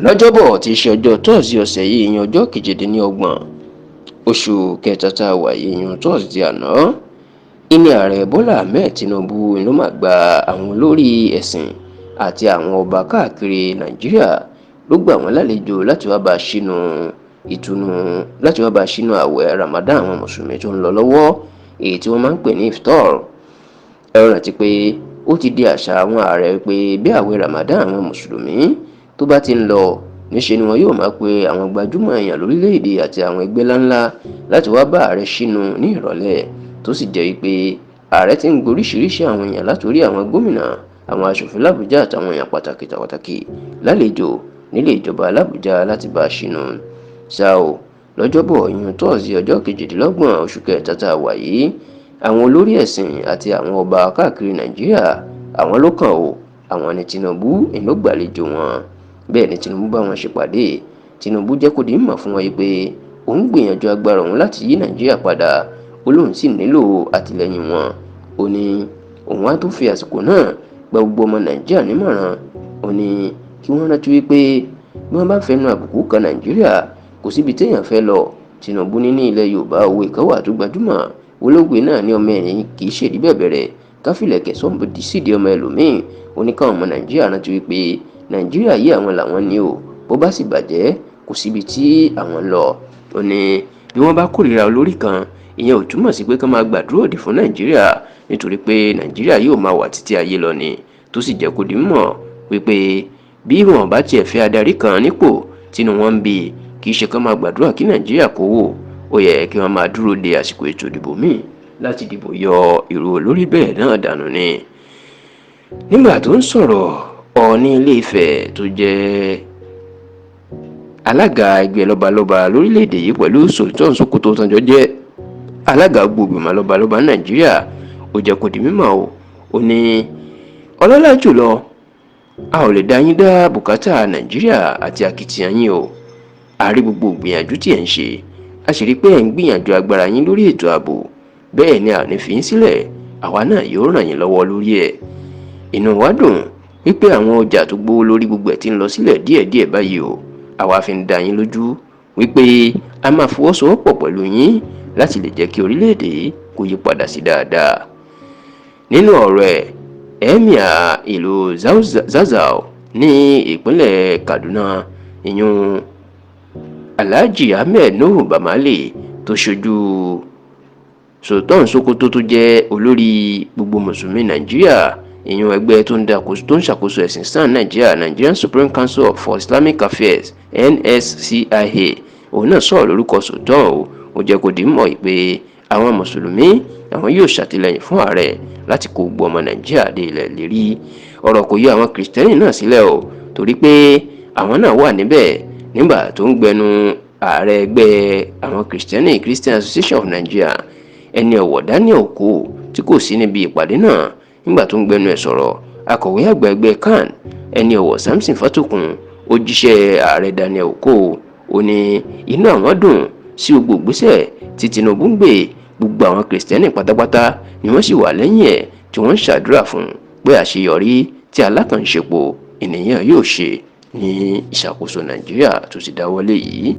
lọ́jọ́bọ̀ tí í ṣe ọjọ́ tọ́sídẹ̀ẹ́ ọ̀sẹ̀ yìí ìyẹn ọjọ́ kejìdínlọ́gbọ̀n oṣù kẹta tá a wà yìí ìyẹn tọ́sídẹ̀ẹ́ àná ìní ààrẹ Bọ́lá Ahmed Tinubu ló máa gba àwọn olórí ẹ̀sìn àti àwọn ọba káàkiri Nàìjíríà ló gbà wọ́n lálejò láti wá bá a ṣínú ààwẹ̀ Ramadan àwọn mùsùlùmí tó ń lọ lọ́wọ́ èyí tí wọ́n máa ń pè ní iftar. Ẹ rántí pé ó ti di àṣà àwọn ààrẹ pé bí ààwẹ̀ Ramadan àwọn mùsùlùmí tó bá ti ń lọ níṣe ni wọn yóò máa pe àwọn gbajúmọ̀ èèyàn lórílẹ̀‐èdè àti àwọn ẹgbẹ́ ńláńlá láti wá bá ààrẹ ṣínú ní ìrọ̀lẹ́ tó sì jẹ́ pé ààrẹ ti ń gboríṣiríṣi àwọn èèyàn látòrí àwọn gómìnà àwọn aṣòfin l'Àbújá àtàwọn èèyàn pàtàkì lálejò nílé ìjọba l'Àbújá láti bá a ṣínú. ṣá o lọ́jọ́bọ̀ ìyẹn tọ́sídẹ̀ẹ́ ọjọ́ kejìdínlọ́gbọ̀n oṣù kẹta tá a wà yìí àwọn olórí ẹ̀sìn àti àwọn ọba káàkiri Nàìjíríà àwọn ló kàn o àwọn ni Tinubu ló gbàlejò wọn. Bẹ́ẹ̀ ni Tinubu bá wọn ṣèpàdé. Tinubu jẹ́ kó di mímọ̀ fún wọn pé òun gbìyànjú agbára òun láti yí Nàìjíríà padà ó lóun sì nílò àtìlẹ́yìn wọn. Ó ní òun á tún fi àsìkò náà gba gbogbo ọmọ Nàìjíríà nímọ̀ràn. Ó ní kí wọ́n rántí wípé bí wọ́n bá fẹnu àbùkù kan Nàìjíríà kò síbi téèyàn fẹ́ lọ. Tinubu ní ilẹ̀ Yorùbá òwe kan wà tó gbajúmọ̀ olóògbé náà ní ọmọ ẹ̀yìn kì í ṣèdí bẹ̀bẹ̀rẹ̀ káfílẹ̀kẹ̀ sọ́mbòdì sídìí ọmọ ẹlòmíín. Ó ní káwọn ọmọ Nàìjíríà rántí wípé Nàìjíríà yìí àwọn làwọn ní o bó bá sì bàjẹ́ kò síbi tí àwọn lọ. Ó ní bí wọ́n bá kórìíra olórí kan ìyẹn ò túmọ̀ sí pé kán máa gbàdúrà òdì fún Nàìjíríà nítorí pé Nàìjíríà yóò máa wà títí ayé lọ ni. Tó sì jẹ́ kó di mọ̀ wípé bí wọn bá tiẹ̀ fẹ́ adarí kan nípò tínú wọn ń bí kì í ṣe kán máa gbàdúrà kí Nàìjíríà kó wò. Ó yẹ kí wọ́n máa dúró de àsìkò ètò ìdìbò míì láti dìbò yọ irú olórí bẹ́ẹ̀ náà dànù ni. Nígbà tó ń sọ̀rọ̀ Ọọ̀ni Ilé-Ifẹ̀ tó jẹ́ alága ẹgbẹ́ lọ́balọ́ba lórílẹ̀‐èdè yìí pẹ̀lú Sultan Sokoto tọ́jọ́ jẹ́ alága gbogbo lọ́balọ́ba Nàìjíríà ó jẹ́ kó di mímọ̀ o. Ó ní ọlọ́lá jùlọ a ò lè dá yín dá bùkátà Nàìjíríà àti akitiyan yín o. A rí gbogbo ìgbìyànjú tí ẹ̀ ń ṣe a sì rí pé ẹ̀ ń gbìyànjú agbára yín lórí ètò ààbò bẹ́ẹ̀ ni a ò ní fi yín sílẹ̀ àwa náà yóò ràn yín lọ́wọ́ lórí ẹ̀. Inú wa dùn wípé àwọn ọjà tó gbówó lórí gbogbo ẹ̀ ti ń lọ sílẹ̀ díẹ̀díẹ̀ báyìí o. Àwa fi ń dá yín lójú wípé a máa fọwọ́sowọ́pọ̀ pẹ̀lú yín láti lè jẹ́ kí orílẹ̀-èdè kó yí padà sí dáadáa. Nínú ọ̀rọ̀ ẹ̀ Emir ìlú Zazzau ní ìpínlẹ̀ Kaduna ìyún Alhaji Ahmed Nuhu Bamali tó ṣojú Sultan Sokoto tó jẹ́ olórí gbogbo mùsùlùmí Nàìjíríà ìyún ẹgbẹ́ tó ń ṣàkóso ẹ̀sìn Islam Nàìjíríà Nigerian Supreme Council for Islamic Affairs NSCIA òun náà sọ̀rọ̀ lórúkọ Sultan o. Ó jẹ́ kó di mọ̀ pé àwọn mùsùlùmí àwọn yóò ṣàtìlẹ́yìn fún ààrẹ láti kó gbogbo ọmọ Nàìjíríà dé ilẹ̀ lérí. Ọ̀rọ̀ kò yọ àwọn kìrìsìtẹ́nì náà sílẹ̀ o torí pé àwọn náà wà níbẹ̀ nígbà tó ń gbẹnu ààrẹ ẹgbẹ́ àwọn kìrìsìtẹ́nì Christian Association of Nigeria ẹni ọ̀wọ̀ Daniel Okoh tí kò sí níbi ìpàdé náà. Nígbà tó ń gbẹnu ẹ̀ sọ̀rọ̀ akọ̀wé àgbà ẹgbẹ́ CAN ẹni ọ̀wọ̀ Samson Fatokun ó jíṣẹ́ ààrẹ Daniel Okoh. Ó ní inú àwọn dùn sí gbogbo ìgbésẹ̀ tí Tinubu ń gbé gbogbo àwọn kìrìsìtẹ́nì pátápátá ni wọ́n sì wà lẹ́yìn ẹ̀ tí wọ́n ń ṣàdúrà fún pé àṣeyọrí tí alákànṣepọ̀ ènìyàn yóò ṣe ní ìṣàkóso Nàìjíríà tó ti dáwọ́lé yìí.